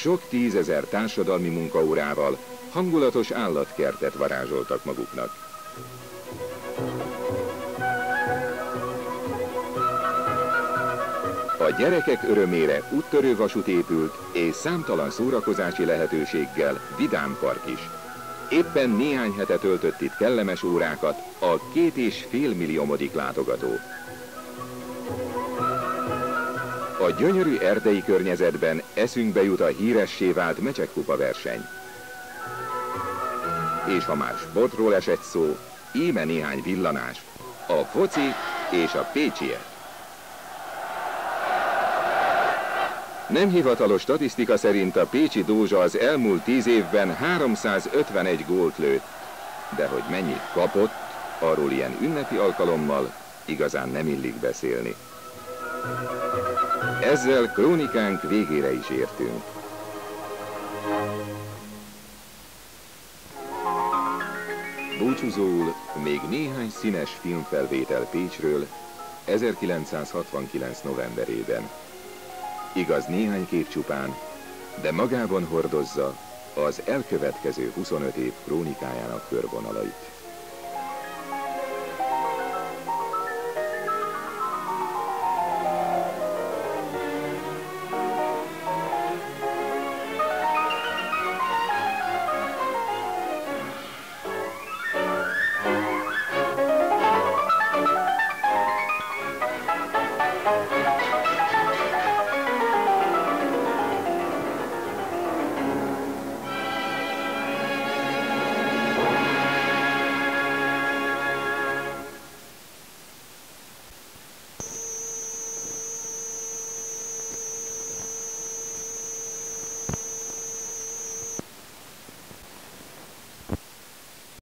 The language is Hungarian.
sok tízezer társadalmi munkaórával hangulatos állatkertet varázsoltak maguknak. A gyerekek örömére úttörő vasút épült, és számtalan szórakozási lehetőséggel vidám park is. Éppen néhány hete töltött itt kellemes órákat a 2,5 milliómodik látogató. A gyönyörű erdei környezetben eszünkbe jut a híressé vált mecsekkupa verseny. És ha már sportról esett szó, íme néhány villanás, a foci és a pécsiek. Nem hivatalos statisztika szerint a pécsi Dózsa az elmúlt 10 évben 351 gólt lőtt, de hogy mennyit kapott, arról ilyen ünnepi alkalommal igazán nem illik beszélni. Ezzel krónikánk végére is értünk. Búcsúzóul még néhány színes filmfelvétel Pécsről 1969. novemberében. Igaz, néhány kép csupán, de magában hordozza az elkövetkező 25 év krónikájának körvonalait.